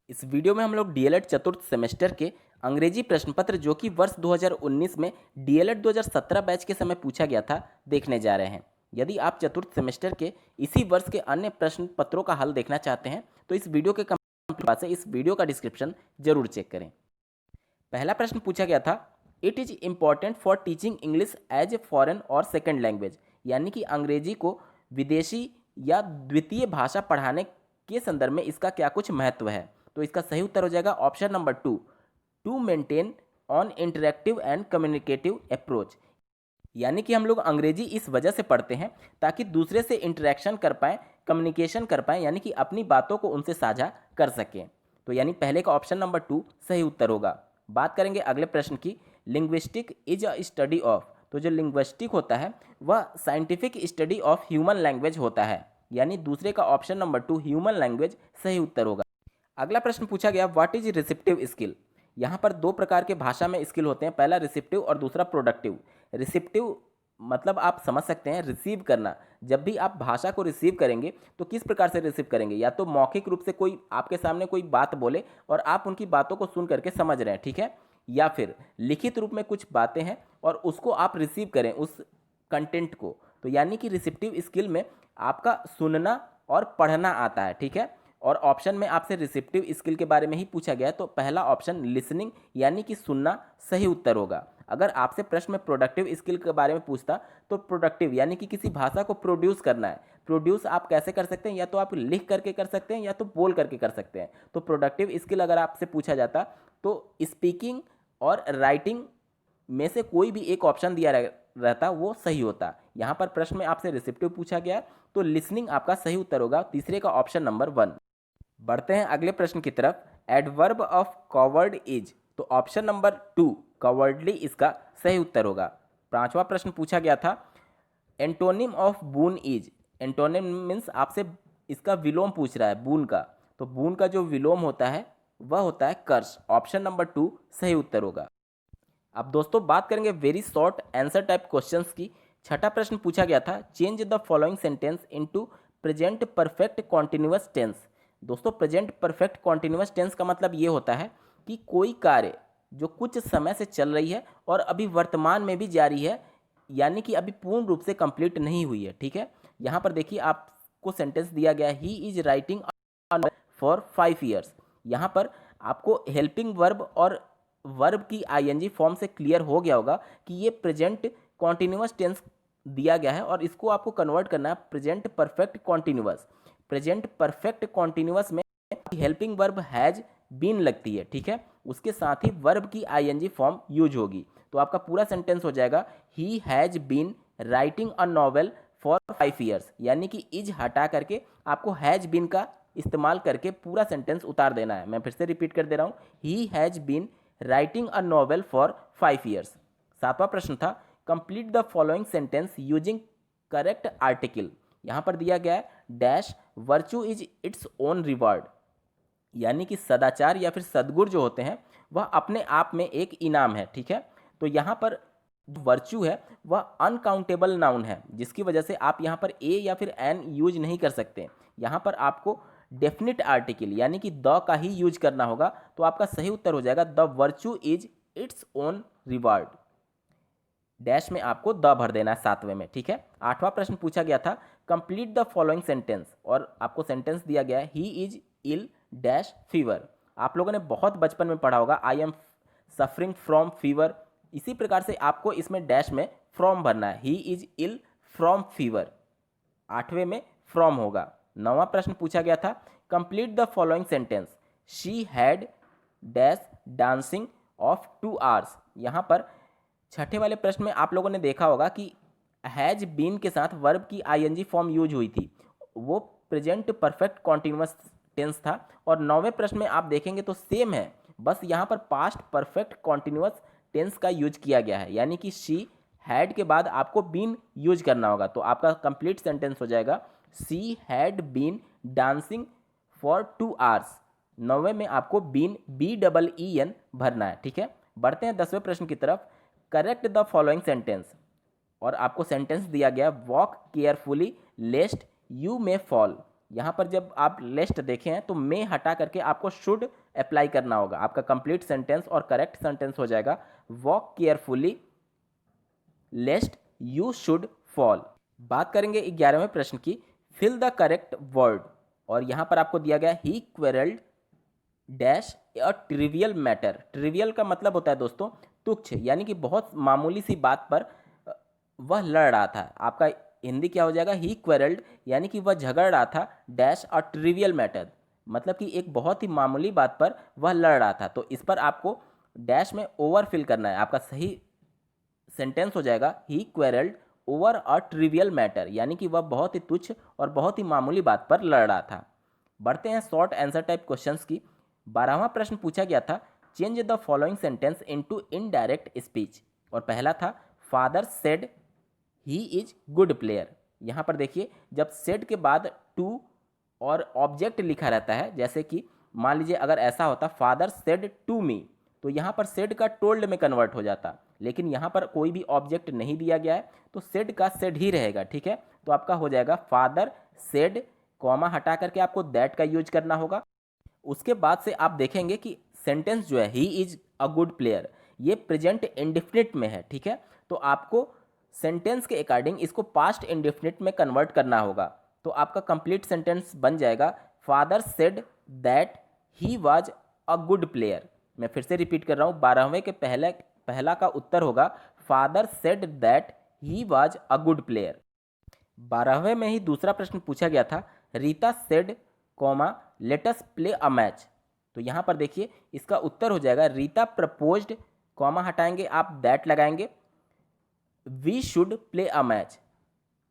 इस वीडियो में हम लोग डीएलएड चतुर्थ सेमेस्टर के अंग्रेजी प्रश्न पत्र जो कि वर्ष 2019 में डीएलएड 2017 बैच के समय पूछा गया था देखने जा रहे हैं। यदि आप चतुर्थ सेमेस्टर के इसी वर्ष के अन्य प्रश्न पत्रों का हल देखना चाहते हैं तो इस वीडियो के पास से इस वीडियो का डिस्क्रिप्शन जरूर चेक करें। पहला प्रश्न पूछा गया था, it is important for teaching English as a foreign और सेकेंड लैंग्वेज, यानी कि अंग्रेजी को विदेशी या द्वितीय भाषा पढ़ाने के संदर्भ में इसका क्या कुछ महत्व है। तो इसका सही उत्तर हो जाएगा option number 2, to maintain on interactive and communicative approach, यानी कि हम लोग अंग्रेजी इस वजह से पढ़ते हैं ताकि दूसरे से इंटरेक्शन कर पाएँ, कम्युनिकेशन कर पाएँ, यानी कि अपनी बातों को उनसे साझा कर सकें। तो यानी पहले का ऑप्शन नंबर 2 सही उत्तर होगा। बात करेंगे अगले प्रश्न की, linguistic is a study of. तो जो लिंग्विस्टिक होता है वह scientific study of human language होता है, यानी दूसरे का ऑप्शन नंबर 2 ह्यूमन लैंग्वेज सही उत्तर होगा। अगला प्रश्न पूछा गया, व्हाट इज रिसिप्टिव स्किल। यहाँ पर दो प्रकार के भाषा में स्किल होते हैं, पहला रिसिप्टिव और दूसरा प्रोडक्टिव। रिसिप्टिव मतलब आप समझ सकते हैं रिसीव करना। जब भी आप भाषा को रिसीव करेंगे तो किस प्रकार से रिसीव करेंगे, या तो मौखिक रूप से कोई आपके सामने कोई बात बोले और आप उनकी बातों को सुन करके समझ रहे हैं, ठीक है, या फिर लिखित रूप में कुछ बातें हैं और उसको आप रिसीव करें उस कंटेंट को। तो यानी कि रिसिप्टिव स्किल में आपका सुनना और पढ़ना आता है, ठीक है। और ऑप्शन में आपसे रिसिप्टिव स्किल के बारे में ही पूछा गया है, तो पहला ऑप्शन लिसनिंग यानी कि सुनना सही उत्तर होगा। अगर आपसे प्रश्न में प्रोडक्टिव स्किल के बारे में पूछता तो प्रोडक्टिव यानी कि किसी भाषा को प्रोड्यूस करना है। प्रोड्यूस आप कैसे कर सकते हैं, या तो आप लिख करके कर सकते हैं या तो बोल करके कर सकते हैं। तो प्रोडक्टिव स्किल अगर आपसे पूछा जाता तो स्पीकिंग और राइटिंग में से कोई भी एक ऑप्शन दिया रहता वो सही होता। यहाँ पर प्रश्न में आपसे रिसिप्टिव पूछा गया तो लिसनिंग आपका सही उत्तर होगा, तीसरे का ऑप्शन नंबर 1। बढ़ते हैं अगले प्रश्न की तरफ, एडवर्ब ऑफ कॉवर्ड इज। तो ऑप्शन नंबर 2 कवर्डली इसका सही उत्तर होगा। पांचवा प्रश्न पूछा गया था, antonym of boon is. Antonym means आपसे इसका विलोम पूछ रहा है बून का, तो बून का जो विलोम होता है वह होता है कर्स। ऑप्शन नंबर 2 सही उत्तर होगा। अब दोस्तों बात करेंगे very short answer type questions की। छठा प्रश्न पूछा गया था, change the following sentence into present perfect continuous tense. दोस्तों प्रेजेंट परफेक्ट कॉन्टिन्यूअस टेंस का मतलब ये होता है कि कोई कार्य जो कुछ समय से चल रही है और अभी वर्तमान में भी जारी है, यानी कि अभी पूर्ण रूप से कंप्लीट नहीं हुई है, ठीक है। यहाँ पर देखिए आपको सेंटेंस दिया गया है, he is writing for 5 years. यहाँ पर आपको हेल्पिंग वर्ब और वर्ब की आईएनजी फॉर्म से क्लियर हो गया होगा कि ये प्रेजेंट कॉन्टिन्यूअस टेंस दिया गया है और इसको आपको कन्वर्ट करना है present perfect continuous. Present perfect continuous में हेल्पिंग वर्ब हैज बीन लगती है, ठीक है, उसके साथ ही वर्ब की आईएनजी फॉर्म यूज होगी। तो आपका पूरा सेंटेंस हो जाएगा, he has been writing a novel for 5 years, यानी कि इज हटा करके आपको हैज बीन का इस्तेमाल करके पूरा सेंटेंस उतार देना है। मैं फिर से रिपीट कर दे रहा हूँ, he has been writing a novel for 5 years. सातवां प्रश्न था, complete the following sentence using correct article. यहाँ पर दिया गया है dash virtue is its own reward, यानी कि सदाचार या फिर सद्गुण जो होते हैं वह अपने आप में एक इनाम है, ठीक है। तो यहाँ पर वर्च्यू है वह अनकाउंटेबल नाउन है, जिसकी वजह से आप यहाँ पर ए या फिर एन यूज नहीं कर सकते। यहाँ पर आपको डेफिनिट आर्टिकल यानी कि द का ही यूज करना होगा। तो आपका सही उत्तर हो जाएगा, the virtue is its own reward. Dash में आपको द भर देना है सातवें में, ठीक है। आठवां प्रश्न पूछा गया था, कंप्लीट द फॉलोइंग सेंटेंस, और आपको सेंटेंस दिया गया है, he is ill dash fever. आप लोगों ने बहुत बचपन में पढ़ा होगा, I am suffering from fever. इसी प्रकार से आपको इसमें डैश में फ्रॉम भरना है, he is ill from fever, आठवें में फ्रॉम होगा। नौवां प्रश्न पूछा गया था, complete the following sentence, she had dash dancing of 2 hours. यहाँ पर छठे वाले प्रश्न में आप लोगों ने देखा होगा कि हैज बीन के साथ वर्ब की आईएनजी फॉर्म यूज हुई थी, वो प्रेजेंट परफेक्ट कॉन्टिन्यूअस टेंस था। और नौवें प्रश्न में आप देखेंगे तो सेम है, बस यहाँ पर पास्ट परफेक्ट कॉन्टिन्यूअस टेंस का यूज किया गया है, यानी कि शी हैड के बाद आपको बीन यूज करना होगा। तो आपका कंप्लीट सेंटेंस हो जाएगा, she had been dancing for 2 hours. नौवें में आपको बीन BEEN भरना है, ठीक है। बढ़ते हैं 10वें प्रश्न की तरफ, करेक्ट द फॉलोइंग सेंटेंस, और आपको सेंटेंस दिया गया, walk carefully लेस्ट you may fall. यहाँ पर जब आप लेस्ट देखें हैं तो मे हटा करके आपको शुड अप्लाई करना होगा। आपका कंप्लीट सेंटेंस और करेक्ट सेंटेंस हो जाएगा walk carefully लेस्ट you should fall. बात करेंगे 11वें प्रश्न की, फिल द करेक्ट वर्ड। और यहाँ पर आपको दिया गया ही quarrelled dash a trivial matter. Trivial का मतलब होता है दोस्तों तुच्छ, यानी कि बहुत मामूली सी बात पर वह लड़ रहा था। आपका हिंदी क्या हो जाएगा, ही क्वेरल्ड, यानी कि वह झगड़ रहा था डैश अ ट्रिवियल मैटर, मतलब कि एक बहुत ही मामूली बात पर वह लड़ रहा था। तो इस पर आपको डैश में ओवर फिल करना है। आपका सही सेंटेंस हो जाएगा ही क्वेरल्ड ओवर अ ट्रिवियल मैटर, यानी कि वह बहुत ही तुच्छ और बहुत ही मामूली बात पर लड़ रहा था। बढ़ते हैं शॉर्ट आंसर टाइप क्वेश्चंस की। 12वां प्रश्न पूछा गया था change the following sentence into indirect speech. और पहला था father said he is good player. यहाँ पर देखिए जब सेड के बाद टू और ऑब्जेक्ट लिखा रहता है, जैसे कि मान लीजिए अगर ऐसा होता फादर सेड टू मी, तो यहाँ पर सेड का टोल्ड में कन्वर्ट हो जाता, लेकिन यहाँ पर कोई भी ऑब्जेक्ट नहीं दिया गया है तो सेड का सेड ही रहेगा। ठीक है, तो आपका हो जाएगा फादर सेड, कॉमा हटा करके आपको दैट का यूज करना होगा। उसके बाद से आप देखेंगे कि सेंटेंस जो है he is a good player, ये प्रेजेंट इंडेफिनिट में है। ठीक है, तो आपको सेंटेंस के अकॉर्डिंग इसको पास्ट इंडेफिनिट में कन्वर्ट करना होगा। तो आपका कंप्लीट सेंटेंस बन जाएगा father said that he was a good player. मैं फिर से रिपीट कर रहा हूँ, 12वें के पहला का उत्तर होगा father said that he was a good player. 12वें में ही दूसरा प्रश्न पूछा गया था Rita said comma let us play a match. तो यहाँ पर देखिए इसका उत्तर हो जाएगा रीता प्रपोज्ड, कॉमा हटाएंगे आप दैट लगाएंगे, we should play a match.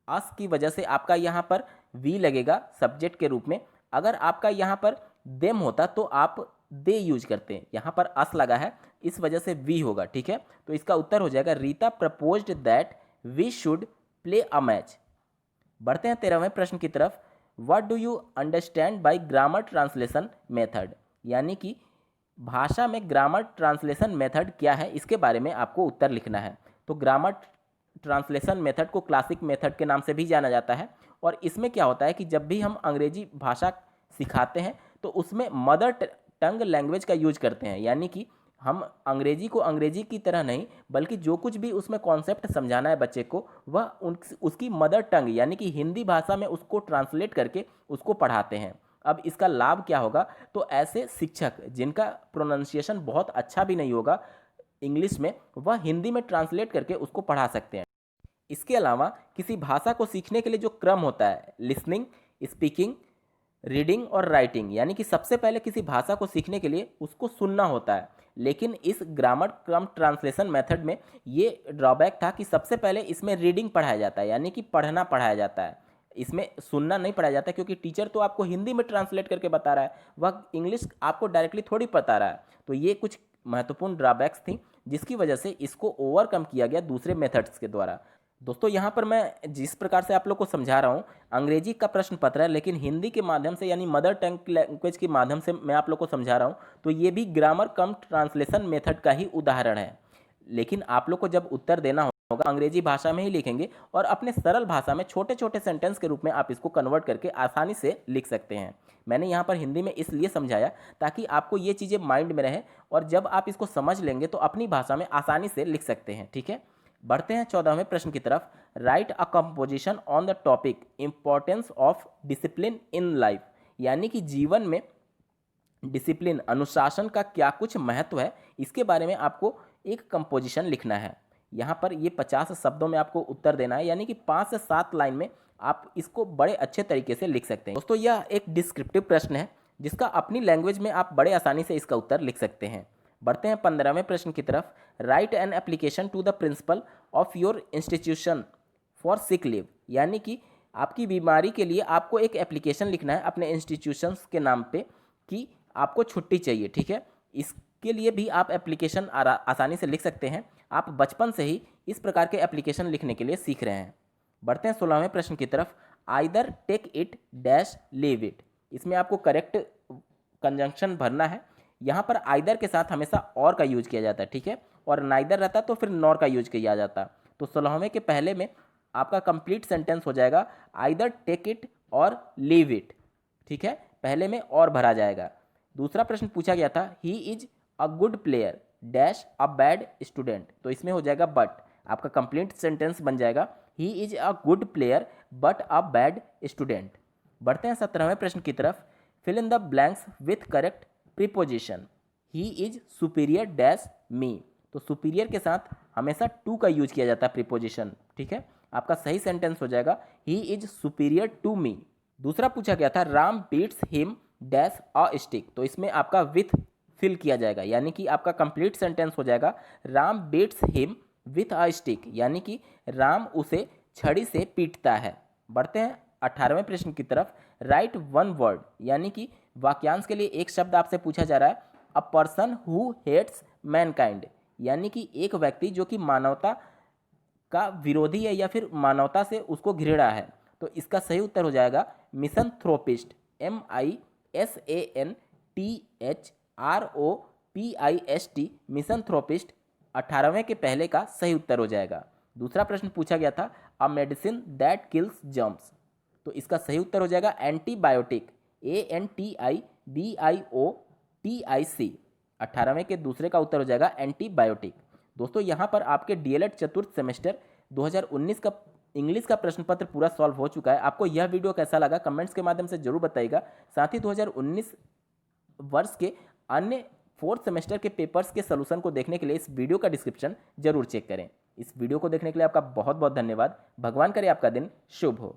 Us की वजह से आपका यहाँ पर वी लगेगा सब्जेक्ट के रूप में। अगर आपका यहाँ पर देम होता तो आप दे यूज करते हैं, यहाँ पर अस लगा है इस वजह से वी होगा। ठीक है, तो इसका उत्तर हो जाएगा Rita proposed that we should play a match. बढ़ते हैं 13वें प्रश्न की तरफ। What do you understand by grammar translation method, यानी कि भाषा में ग्रामर ट्रांसलेशन मेथड क्या है, इसके बारे में आपको उत्तर लिखना है। तो ग्रामर ट्रांसलेशन मेथड को क्लासिक मेथड के नाम से भी जाना जाता है। और इसमें क्या होता है कि जब भी हम अंग्रेजी भाषा सिखाते हैं तो उसमें मदर टंग लैंग्वेज का यूज करते हैं, यानी कि हम अंग्रेजी को अंग्रेजी की तरह नहीं बल्कि जो कुछ भी उसमें कॉन्सेप्ट समझाना है बच्चे को वह उसकी मदर टंग यानी कि हिंदी भाषा में उसको ट्रांसलेट करके उसको पढ़ाते हैं। अब इसका लाभ क्या होगा, तो ऐसे शिक्षक जिनका प्रोनाउंसिएशन बहुत अच्छा भी नहीं होगा इंग्लिश में, वह हिंदी में ट्रांसलेट करके उसको पढ़ा सकते हैं। इसके अलावा किसी भाषा को सीखने के लिए जो क्रम होता है लिसनिंग, स्पीकिंग, रीडिंग और राइटिंग, यानी कि सबसे पहले किसी भाषा को सीखने के लिए उसको सुनना होता है। लेकिन इस ग्रामर क्रम ट्रांसलेशन मेथड में ये ड्रॉबैक था कि सबसे पहले इसमें रीडिंग पढ़ाया जाता है, यानी कि पढ़ना पढ़ाया जाता है, इसमें सुनना नहीं पढ़ाया जाता, क्योंकि टीचर तो आपको हिंदी में ट्रांसलेट करके बता रहा है, वह इंग्लिश आपको डायरेक्टली थोड़ी बता रहा है। तो ये कुछ महत्वपूर्ण ड्रॉबैक्स थी जिसकी वजह से इसको ओवरकम किया गया दूसरे मेथड्स के द्वारा। दोस्तों यहाँ पर मैं जिस प्रकार से आप लोग को समझा रहा हूँ अंग्रेजी का प्रश्न पत्र है, लेकिन हिंदी के माध्यम से यानी मदर टंग लैंग्वेज के माध्यम से मैं आप लोग को समझा रहा हूँ, तो ये भी ग्रामर कम ट्रांसलेशन मेथड का ही उदाहरण है। लेकिन आप लोग को जब उत्तर देना होगा अंग्रेजी भाषा में ही लिखेंगे और अपने सरल भाषा में छोटे छोटे सेंटेंस के रूप में आप इसको कन्वर्ट करके आसानी से लिख सकते हैं। मैंने यहाँ पर हिंदी में इसलिए समझाया ताकि आपको ये चीज़ें माइंड में रहे और जब आप इसको समझ लेंगे तो अपनी भाषा में आसानी से लिख सकते हैं। ठीक है, बढ़ते हैं 14वें प्रश्न की तरफ। Right a composition on the topic importance of discipline in life, यानी कि जीवन में डिसिप्लिन अनुशासन का क्या कुछ महत्व है, इसके बारे में आपको एक कंपोजिशन लिखना है। यहाँ पर ये 50 शब्दों में आपको उत्तर देना है, यानी कि 5 से 7 लाइन में आप इसको बड़े अच्छे तरीके से लिख सकते हैं। दोस्तों यह एक डिस्क्रिप्टिव प्रश्न है जिसका अपनी लैंग्वेज में आप बड़े आसानी से इसका उत्तर लिख सकते हैं। बढ़ते हैं 15वें प्रश्न की तरफ। Write an application to the principal of your institution for sick leave, यानी कि आपकी बीमारी के लिए आपको एक एप्लीकेशन लिखना है अपने इंस्टीट्यूशंस के नाम पे कि आपको छुट्टी चाहिए। ठीक है, इसके लिए भी आप एप्लीकेशन आसानी से लिख सकते हैं। आप बचपन से ही इस प्रकार के एप्लीकेशन लिखने के लिए सीख रहे हैं। बढ़ते हैं 16वें प्रश्न की तरफ। Either take it dash leave it, इसमें आपको करेक्ट कंजंक्शन भरना है। यहाँ पर आइदर के साथ हमेशा और का यूज किया जाता है। ठीक है, और नाइदर रहता तो फिर नॉर का यूज किया जाता। तो 16वें के पहले में आपका कंप्लीट सेंटेंस हो जाएगा आइदर टेक इट और लीव इट। ठीक है, पहले में और भरा जाएगा। दूसरा प्रश्न पूछा गया था, ही is a good player dash a bad student, तो इसमें हो जाएगा बट, आपका कंप्लीट सेंटेंस बन जाएगा he is a good player but a bad student. बढ़ते हैं 17वें प्रश्न की तरफ, fill in the blanks with correct preposition. He is superior dash me, तो सुपीरियर के साथ हमेशा टू का यूज किया जाता है प्रीपोजिशन, ठीक है। आपका सही सेंटेंस हो जाएगा he is superior to me. दूसरा पूछा गया था, Ram beats him dash a stick, तो इसमें आपका विथ फिल किया जाएगा, यानी कि आपका कंप्लीट सेंटेंस हो जाएगा Ram beats him with a stick, यानी कि राम उसे छड़ी से पीटता है। बढ़ते हैं 18वें प्रश्न की तरफ, राइट वन वर्ड, यानी कि वाक्यांश के लिए एक शब्द आपसे पूछा जा रहा है, a person who hates mankind, यानी कि एक व्यक्ति जो कि मानवता का विरोधी है या फिर मानवता से उसको घृणा है, तो इसका सही उत्तर हो जाएगा मिसनथ्रोपिस्ट, MISANTHROPIST, मिसनथ्रोपिस्ट 18वें के पहले का सही उत्तर हो जाएगा। दूसरा प्रश्न पूछा गया था, a medicine that kills germs, तो इसका सही उत्तर हो जाएगा एंटीबायोटिक, ANTIBIOTIC, 18वें के दूसरे का उत्तर हो जाएगा एंटीबायोटिक। दोस्तों यहाँ पर आपके डीएलएड चतुर्थ सेमेस्टर 2019 का इंग्लिश का प्रश्न पत्र पूरा सॉल्व हो चुका है। आपको यह वीडियो कैसा लगा कमेंट्स के माध्यम से जरूर बताइएगा। साथ ही 2019 वर्ष के अन्य फोर्थ सेमेस्टर के पेपर्स के सॉल्यूशन को देखने के लिए इस वीडियो का डिस्क्रिप्शन जरूर चेक करें। इस वीडियो को देखने के लिए आपका बहुत बहुत धन्यवाद। भगवान करे आपका दिन शुभ हो।